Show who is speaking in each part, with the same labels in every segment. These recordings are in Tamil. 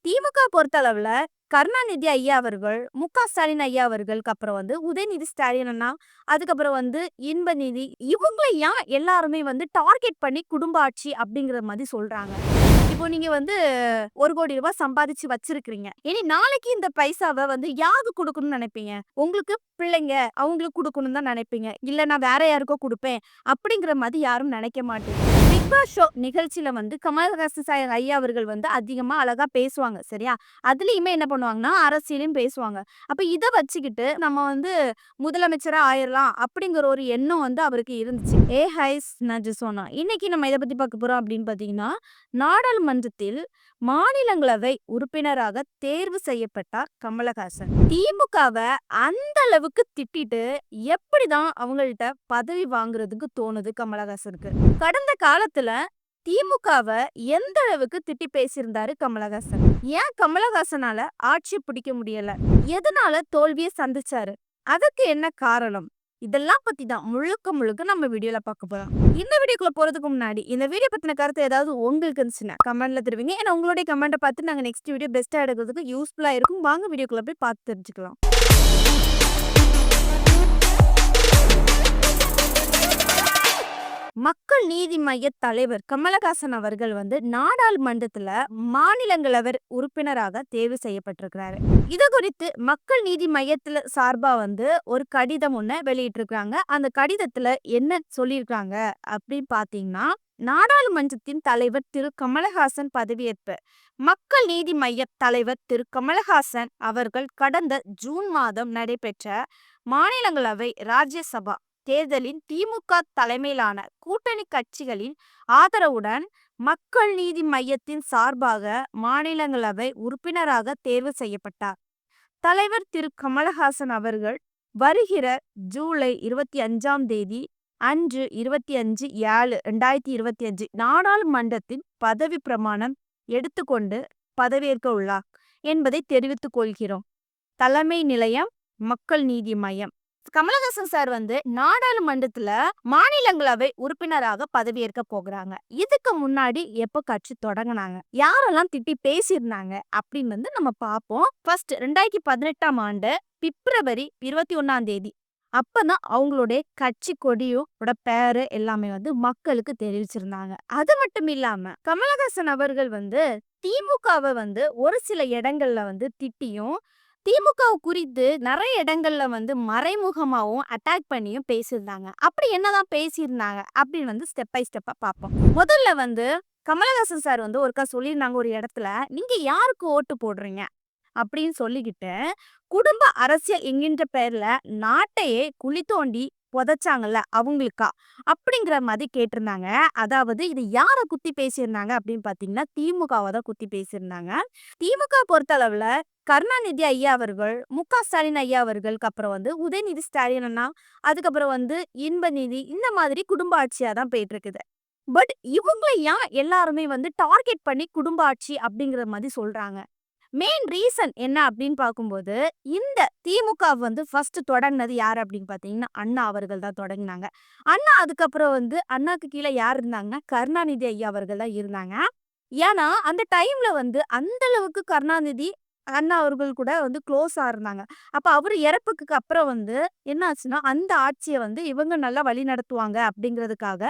Speaker 1: திமுக பொறுத்தளவுல கருணாநிதி ஐயா அவர்கள், மு.க. ஸ்டாலின் ஐயா அவர்களுக்கு அப்புறம் உதயநிதி ஸ்டாலின் அண்ணா, அதுக்கப்புறம் இன்பநிதி இவங்கள ஏன் எல்லாருமே டார்கெட் பண்ணி குடும்ப ஆட்சி அப்படிங்கிற மாதிரி சொல்றாங்க. இப்போ நீங்க ரூ. 1,00,00,000 சம்பாதிச்சு வச்சிருக்கிறீங்க. இனி நாளைக்கு இந்த பைசாவ யாருக்கு குடுக்கணும்னு நினைப்பீங்க? உங்களுக்கு பிள்ளைங்க, அவங்களுக்கு குடுக்கணும்னு தான் நினைப்பீங்க. இல்ல நான் வேற யாருக்கோ குடுப்பேன் அப்படிங்கிற மாதிரி யாரும் நினைக்க மாட்டீங்க. பிக் பாஸ் ஷோ நிகழ்ச்சியில கமலஹாசன் சார் ஐயா அவர்கள் அதிகமா அழகா பேசுவாங்க. சரியா? அதுலயுமே என்ன பண்ணுவாங்கன்னா, அரசியலும் பேசுவாங்க. அப்ப இத வச்சுக்கிட்டு நம்ம முதலமைச்சரா ஆயிரலாம் அப்படிங்கிற ஒரு எண்ணம் அவருக்கு இருந்துச்சு. ஹைஸ் நஜசோனா. இன்னைக்கு நம்ம இத பத்தி பார்க்க போறோம் அப்படின்னு பார்த்தீங்கன்னா, நாடாளுமன்றத்தில் மாநிலங்களவை உறுப்பினராக தேர்வு செய்யப்பட்டார் கமலஹாசன். திமுகவ அந்த அளவுக்கு திட்டிட்டு எப்படிதான் அவங்கள்ட்ட பதவி வாங்குறதுக்கு தோணுது கமலஹாசனுக்கு? கடந்த காலத்துல திமுகவ எந்த அளவுக்கு திட்டி பேசியிருந்தாரு கமலஹாசன்? ஏன் கமலஹாசனால ஆட்சி பிடிக்க முடியல? எதனால தோல்வியை சந்திச்சாரு? அதுக்கு என்ன காரணம்? இதெல்லாம் பத்தி தான் முழுக்க முழுக்க நம்ம வீடியோல பார்க்க போறோம். இந்த வீடியோக்குள்ள போறதுக்கு முன்னாடி இந்த வீடியோ பத்தின கருத்து ஏதாவது உங்களுக்கு இருந்துச்சுன்னா கமெண்ட்ல தெரிவிங்க. ஏன்னா உங்களுடைய கமெண்ட்டை பார்த்து நாங்க நெக்ஸ்ட் வீடியோ பெஸ்டா எடுக்கிறதுக்கு யூஸ்ஃபுல்லா இருக்கும். வாங்க வீடியோக்குள்ள போய் பார்த்து தெரிஞ்சுக்கலாம். மக்கள் நீதி மைய தலைவர் கமலஹாசன் அவர்கள் நாடாளுமன்றத்துல மாநிலங்களவை உறுப்பினராக தேர்வு செய்யப்பட்டிருக்கிறாரு. இது குறித்து மக்கள் நீதி மையத்துல சார்பா ஒரு கடிதம் ஒண்ணு வெளியிட்டிருக்காங்க. அந்த கடிதத்துல என்ன சொல்லியிருக்காங்க அப்படின்னு பாத்தீங்கன்னா, நாடாளுமன்றத்தின் தலைவர் திரு கமலஹாசன் பதவியேற்பு. மக்கள் நீதி மைய தலைவர் திரு கமலஹாசன் அவர்கள் கடந்த ஜூன் மாதம் நடைபெற்ற மாநிலங்களவை ராஜ்யசபா தேர்தலின் திமுக தலைமையிலான கூட்டணி கட்சிகளின் ஆதரவுடன் மக்கள் நீதி மையத்தின் சார்பாக மாநிலங்களவை உறுப்பினராக தேர்வு செய்யப்பட்டார். தலைவர் திரு கமலஹாசன் அவர்கள் வருகிற ஜூலை 25ஆம் தேதி அன்று 25/7/2025 நாடாளுமன்றத்தின் பதவி பிரமாணம் எடுத்துக்கொண்டு பதவியேற்க உள்ளார் என்பதை தெரிவித்துக் கொள்கிறோம். தலைமை நிலையம் மக்கள் நீதி மையம். கமலஹாசன் சார் நாடாளுமன்றத்துல மாநிலங்களவை உறுப்பினராக பதவியேற்க போகிறாங்க. இதுக்கு முன்னாடி எப்ப கட்சி தொடங்கினாங்க, யாரெல்லாம் திட்டி பேசியிருந்தாங்க அப்படின்னு நம்ம பார்ப்போம். ஃபர்ஸ்ட் 2018ஆம் ஆண்டு பிப்ரவரி 21ஆம் தேதி அப்பதான் அவங்களுடைய கட்சி கொடியோட பேரு எல்லாமே மக்களுக்கு தெரிவிச்சிருந்தாங்க. அது மட்டும் இல்லாம கமலஹாசன் அவர்கள் திமுகவை ஒரு சில இடங்கள்ல திட்டியும் திமுக குறித்து நிறைய இடங்கள்ல மறைமுகமாவும் அட்டாக் பண்ணியும் பேசியிருந்தாங்க. அப்படி என்னதான் பேசியிருந்தாங்க அப்படின்னு ஸ்டெப் பை ஸ்டெப்பா பார்ப்போம். முதல்ல கமலஹாசன் சார் ஒருக்கா சொல்லியிருந்தாங்க ஒரு இடத்துல, நீங்க யாருக்கு ஓட்டு போடுறீங்க அப்படின்னு சொல்லிக்கிட்டு குடும்ப அரசியல் என்கின்ற பெயர்ல நாட்டையே குழி தோண்டி புதைச்சாங்கல்ல அவங்களுக்கா அப்படிங்கிற மாதிரி கேட்டிருந்தாங்க. அதாவது இது யார குத்தி பேசியிருந்தாங்க அப்படின்னு பாத்தீங்கன்னா, திமுகவை தான் குத்தி பேசியிருந்தாங்க. திமுக பொறுத்தளவுல கருணாநிதி ஐயா அவர்கள், மு.க. ஸ்டாலின் ஐயா அவர்களுக்கு அப்புறம் உதயநிதி ஸ்டாலின் அண்ணா, அதுக்கப்புறம் இன்பநிதி இந்த மாதிரி குடும்ப ஆட்சியா தான் போயிட்டு இருக்குது. பட் இவங்களை ஏன் எல்லாருமே டார்கெட் பண்ணி குடும்ப ஆட்சி அப்படிங்கிற மாதிரி சொல்றாங்க? மெயின் ரீசன் என்ன அப்படின்னு பார்க்கும்போது, இந்த திமுக ஃபர்ஸ்ட் தொடங்கினது யார் அப்படின்னு பார்த்தீங்கன்னா, அண்ணா அவர்கள் தான் தொடங்கினாங்க. அண்ணா அதுக்கப்புறம் அண்ணாக்கு கீழே யார் இருந்தாங்கன்னா, கருணாநிதி ஐயா அவர்கள் தான் இருந்தாங்க. ஏன்னா அந்த டைம்ல அந்த அளவுக்கு கருணாநிதி அண்ணா அவர்கள் கூட க்ளோஸா இருந்தாங்க. அப்ப அவரு இறப்புக்கு அப்புறம் என்ன ஆச்சுன்னா, அந்த ஆட்சியை இவங்க நல்லா வழி நடத்துவாங்க அப்படிங்கிறதுக்காக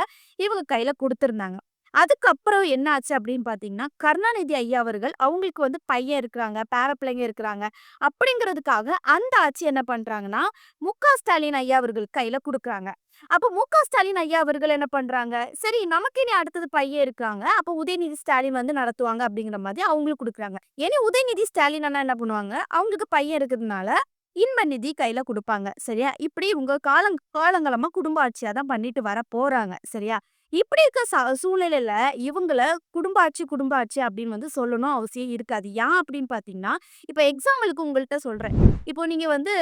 Speaker 1: இவங்க கையில கொடுத்திருந்தாங்க. அதுக்கப்புறம் என்ன ஆச்சு அப்படின்னு பார்த்தீங்கன்னா, கருணாநிதி ஐயா அவர்கள் அவங்களுக்கு பையன் இருக்கிறாங்க, பேர பிள்ளைங்க இருக்கிறாங்க. அப்படிங்கிறதுக்காக அந்த ஆட்சி என்ன பண்றாங்கன்னா, மு.க. ஸ்டாலின் ஐயா அவர்கள் கையில குடுக்குறாங்க. அப்ப மு.க. ஸ்டாலின் ஐயா அவர்கள் என்ன பண்றாங்க, சரி நமக்கு இனி அடுத்தது பையன் இருக்காங்க. அப்ப உதயநிதி ஸ்டாலின் நடத்துவாங்க அப்படிங்கிற மாதிரி அவங்களுக்கு குடுக்குறாங்க. இனி உதயநிதி ஸ்டாலின் அண்ணா என்ன பண்ணுவாங்க, அவங்களுக்கு பையன் இருக்கிறதுனால இன்பநிதி கையில குடுப்பாங்க. சரியா? இப்படி இவங்க காலங்காலமா குடும்ப ஆட்சியா தான் பண்ணிட்டு வர போறாங்க. சரியா? இப்படி இருக்க சூழ்நிலையில இவங்கள குடும்ப ஆட்சி அப்படின்னு சொல்லணும் அவசியம் இருக்காது. ஏன் அப்படின்னு பார்த்தீங்கன்னா, இப்ப எக்ஸாம்பிளுக்கு உங்கள்ட்ட சொல்றேன். இப்போ நீங்க ரூ.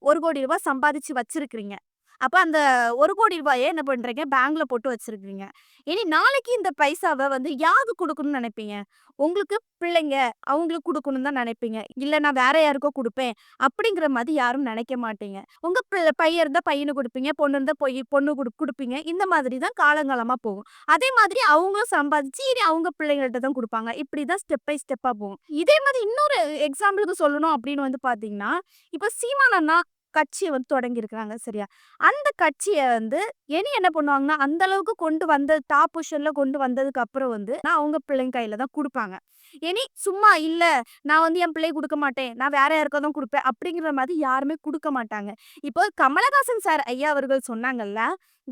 Speaker 1: 1,00,00,000 சம்பாதிச்சு வச்சிருக்கிறீங்க. அப்ப அந்த ரூ. 1,00,00,000 என்ன பண்றீங்க, பேங்க்ல போட்டு வச்சிருக்கீங்க. இனி நாளைக்கு இந்த பைசாவ வந்து யாருக்கு குடுக்கணும்னு நினைப்பீங்க? உங்களுக்கு பிள்ளைங்க, அவங்களுக்கு குடுக்கணும்னு தான் நினைப்பீங்க. இல்ல நான் வேற யாருக்கோ குடுப்பேன், அப்படிங்கிற மாரி யாரும் நினைக்க மாட்டீங்க. உங்க பையன் இருந்தா பையனுக்கு குடுப்பீங்க, பொண்ணு இருந்தா பொண்ணு குடுப்பீங்க. இந்த மாதிரி தான் காலங்காலமா போகும். அதே மாதிரி அவங்களும் சம்பாதிச்சு இனி அவங்க பிள்ளைங்கள்ட்ட தான் குடுப்பாங்க. இப்படி தான் ஸ்டெப் பை ஸ்டெப்பா போகும். இதே மாதிரி இன்னொரு எக்ஸாம்பிளுக்கு சொல்லணும் அப்படின்னு வந்து பார்த்தீங்கன்னா, இப்ப சீமான் அண்ணா கட்சிய வந்து தொடங்கியிருக்காங்க சரியா? அந்த கட்சிய வந்து இனி என்ன பண்ணுவாங்கன்னா, அந்த அளவுக்கு கொண்டு வந்த டாப் பொசிஷன்ல கொண்டு வந்ததுக்கு அப்புறம் வந்து அவங்க பிள்ளைங்க கையில தான் குடுப்பாங்க. இனி சும்மா இல்ல நான் வந்து என் பிள்ளைக்கு குடுக்க மாட்டேன். நான் வேற யாருக்கோ தான் குடுப்பேன். அப்படிங்கிற மாதிரி யாருமே குடுக்க மாட்டாங்க. இப்போ கமலஹாசன் சார் ஐயா அவர்கள் சொன்னாங்கல்ல,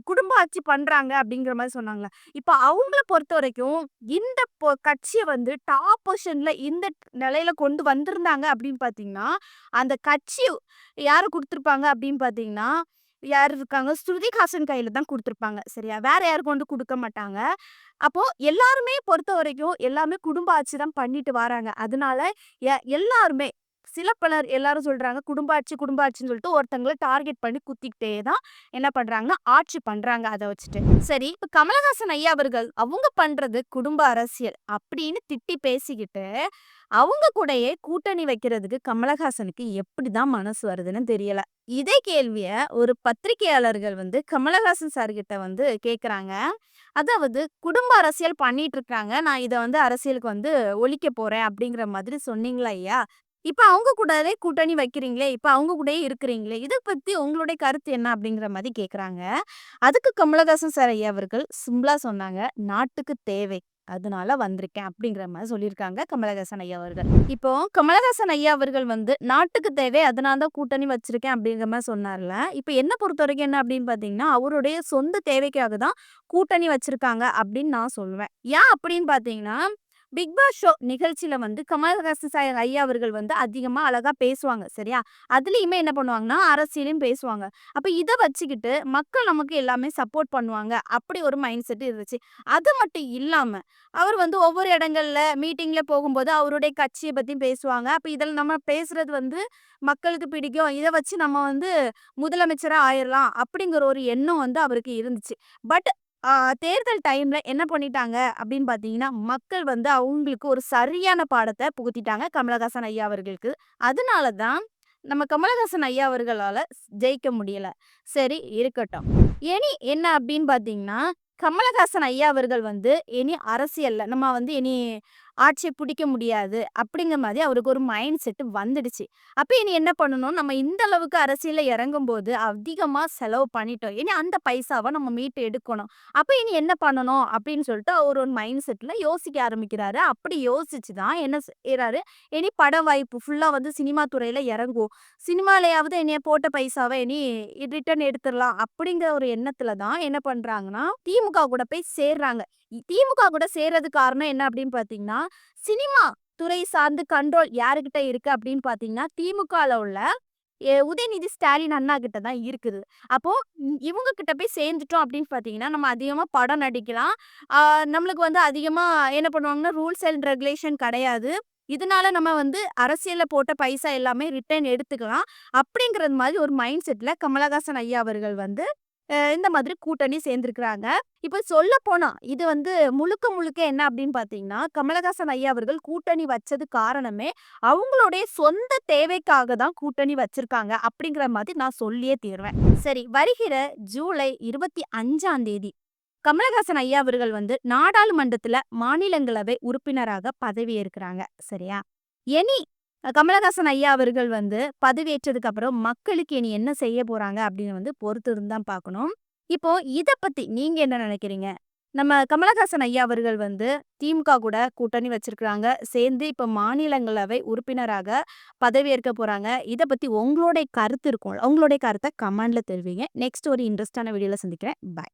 Speaker 1: குடும்ப ஆட்சி பண்றாங்க அப்படிங்கிற மாரி சொன்னாங்கல்ல. இப்ப அவங்கள பொறுத்தவரைக்கும் இந்த கட்சிய வந்து டாப் பொசிஷன்ல இந்த நிலையில கொண்டு வந்திருந்தாங்க அப்படின்னு பார்த்தீங்கன்னா, அந்த கட்சி யாரு குடுத்துருப்பாங்க அப்படின்னு பார்த்தீங்கன்னா, யார் இருக்காங்க? ஸ்ருதிஹாசன் கையில தான் குடுத்துருப்பாங்க. சரியா? வேற யாருக்கும் வந்து குடுக்க மாட்டாங்க. அப்போ எல்லாருமே பொறுத்தவரைக்கும் எல்லாமே குடும்ப ஆட்சி தான் பண்ணிட்டு வராங்க. அதனால எல்லாருமே சில பலர் எல்லாரும் சொல்றாங்க குடும்ப ஆட்சி, குடும்ப ஆட்சின்னு சொல்லிட்டு ஒருத்தங்கள டார்கெட் பண்ணி குத்திக்கிட்டே தான் என்ன பண்றாங்கன்னா, ஆட்சி பண்றாங்க அத வச்சுட்டு. சரி, இப்ப கமலஹாசன் ஐயா அவர்கள் அவங்க பண்றது குடும்ப அரசியல் அப்படின்னு திட்டி பேசிக்கிட்டு, அவங்க கூடயே கூட்டணி வைக்கிறதுக்கு கமலஹாசனுக்கு எப்படிதான் மனசு வருதுன்னு தெரியல. இதே கேள்விய ஒரு பத்திரிகையாளர்கள் வந்து கமலஹாசன் சார் கிட்ட வந்து கேட்குறாங்க. அதாவது குடும்ப அரசியல் பண்ணிட்டு இருக்காங்க. நான் இத வந்து அரசியலுக்கு வந்து ஒழிக்க போறேன் அப்படிங்கிற மாதிரி சொன்னீங்களா ஐயா? இப்ப அவங்க கூடவே கூட்டணி வைக்கிறீங்களே, இப்ப அவங்க கூடயே இருக்கிறீங்களே, இத பத்தி உங்களுடைய கருத்து என்ன? அப்படிங்கிற மாரி கேட்குறாங்க. அதுக்கு கமலஹாசன் சார் ஐயா அவர்கள் சிம்பிளா சொன்னாங்க, "நாட்டுக்கு தேவை. அதனால வந்திருக்கேன்." அப்படிங்கிற மாரி சொல்லியிருக்காங்க கமலஹாசன் ஐயா அவர்கள். இப்போ கமலஹாசன் ஐயா அவர்கள் வந்து நாட்டுக்கு தேவை, அதனால தான் கூட்டணி வச்சிருக்கேன் அப்படிங்கிற மாரி சொன்னார்ல. இப்ப என்ன பொறுத்தவரைக்கும் என்ன அப்படின்னு பார்த்தீங்கன்னா, அவருடைய சொந்த தேவைக்காக தான் கூட்டணி வச்சிருக்காங்க அப்படின்னு நான் சொல்லுவேன். ஏன் அப்படின்னு பார்த்தீங்கன்னா, பிக் பாஸ் ஷோ நிகழ்ச்சியில வந்து கமலஹாசன் சார் ஐயா அவர்கள் வந்து அதிகமா அழகா பேசுவாங்க. சரியா? அதுலயுமே என்ன பண்ணுவாங்கன்னா, அரசியலையும் பேசுவாங்க. அப்ப இத வச்சுக்கிட்டு மக்கள் நமக்கு எல்லாமே சப்போர்ட் பண்ணுவாங்க. அப்படி ஒரு மைண்ட் செட் இருந்துச்சு. அது மட்டும் இல்லாம, அவர் வந்து ஒவ்வொரு இடங்கள்ல மீட்டிங்ல போகும்போது அவருடைய கட்சிய பத்தி பேசுவாங்க. அப்ப இதில நம்ம பேசுறது வந்து மக்களுக்கு பிடிக்கும். இத வச்சு நம்ம வந்து முதலமைச்சரா ஆயிரலாம். அப்படிங்கிற ஒரு எண்ணம் வந்து அவருக்கு இருந்துச்சு. பட் தேர்தல் டைம்ல என்ன பண்ணிட்டாங்க அப்படின்னு பார்த்தீங்கன்னா, மக்கள் வந்து அவங்களுக்கு ஒரு சரியான பாடத்த புகுத்திட்டாங்க கமலஹாசன் ஐயா அவர்களுக்கு. அதனால தான் நம்ம கமலஹாசன் ஐயா அவர்களால ஜெயிக்க முடியல. சரி இருக்கட்டும். இனி என்ன அப்படின்னு பார்த்தீங்கன்னா, கமலஹாசன் ஐயா அவர்கள் வந்து இனி அரசியல்ல நம்ம வந்து இனி ஆட்சிய பிடிக்க முடியாது அப்படிங்கிற மாதிரி அவருக்கு ஒரு மைண்ட் செட் வந்துடுச்சு. அப்ப இனி என்ன பண்ணணும்? நம்ம இந்த அளவுக்கு அரசியல்ல இறங்கும்போது அதிகமா செலவு பண்ணிட்டோம். இனி அந்த பைசாவ நம்ம மீட்டு எடுக்கணும். அப்ப இனி என்ன பண்ணணும்? அப்படின்னு சொல்லிட்டு அவர் ஒரு மைண்ட் செட்ல யோசிக்க ஆரம்பிக்கிறாரு. அப்படி யோசிச்சு தான் என்ன செய்றாரு, இனி பட வாய்ப்பு ஃபுல்லா வந்து சினிமா துறையில இறங்குவோம். சினிமாலயாவது என்னைய போட்ட பைசாவ இனி ரிட்டர்ன் எடுத்துறலாம் அப்படிங்கிற ஒரு எண்ணத்துல தான் என்ன பண்றாங்கன்னா, திமுக கூட போய் சேர்றாங்க. திமுக கூட சேர்றதுக்கு காரணம் என்ன அப்படின்னு பார்த்தீங்கன்னா, சினிமா துறை சார்ந்து கண்ட்ரோல் யாருகிட்ட இருக்கு அப்படின்னு பார்த்தீங்கன்னா, திமுகல உள்ள உதயநிதி ஸ்டாலின் அண்ணா கிட்ட தான் இருக்குது. அப்போ இவங்க கிட்ட போய் சேர்ந்துட்டோம் அப்படின்னு பார்த்தீங்கன்னா, நம்ம அதிகமா படம் நடிக்கலாம். ஆ நம்மளுக்கு வந்து அதிகமா என்ன பண்ணுவாங்கன்னா, ரூல்ஸ் அண்ட் ரெகுலேஷன் கிடையாது. இதனால நம்ம வந்து அரசியல்ல போட்ட பைசா எல்லாமே ரிட்டர்ன் எடுத்துக்கலாம். அப்படிங்கிறது மாதிரி ஒரு மைண்ட் செட்ல கமலஹாசன் ஐயா அவர்கள் வந்து இந்த மாதிரி கூட்டணி சேர்ந்திருக்கிறாங்க. இப்ப சொல்லப்போனா, இது வந்து முழுக்க முழுக்க என்ன அப்படின்னு பார்த்தீங்கன்னா, கமலஹாசன் ஐயா அவர்கள் கூட்டணி வச்சது காரணமே, அவங்களுடைய சொந்த தேவைக்காக தான் கூட்டணி வச்சிருக்காங்க. அப்படிங்கிற மாதிரி நான் சொல்லியே தீருவேன். சரி, வருகிற ஜூலை 25ஆம் தேதி கமலஹாசன் ஐயா அவர்கள் வந்து நாடாளுமன்றத்துல மாநிலங்களவை உறுப்பினராக பதவியேற்கிறாங்க. சரியா? இனி கமலஹாசன் ஐயா அவர்கள் வந்து பதவியேற்றதுக்கு அப்புறம் மக்களுக்கு இனி என்ன செய்ய போறாங்க அப்படின்னு வந்து பொறுத்து இருந்து தான் பார்க்கணும். இப்போ இத பத்தி நீங்க என்ன நினைக்கிறீங்க? நம்ம கமலஹாசன் ஐயா அவர்கள் வந்து திமுக கூட கூட்டணி வச்சிருக்கிறாங்க. சேர்ந்து இப்ப மாநிலங்களவை உறுப்பினராக பதவியேற்க போறாங்க. இத பத்தி உங்களுடைய கருத்து இருக்கும்ல. உங்களுடைய கருத்த கமெண்ட்ல தெரிவிங்க. நெக்ஸ்ட் ஒரு இன்ட்ரெஸ்டான வீடியோல சந்திக்கிறேன். பாய்.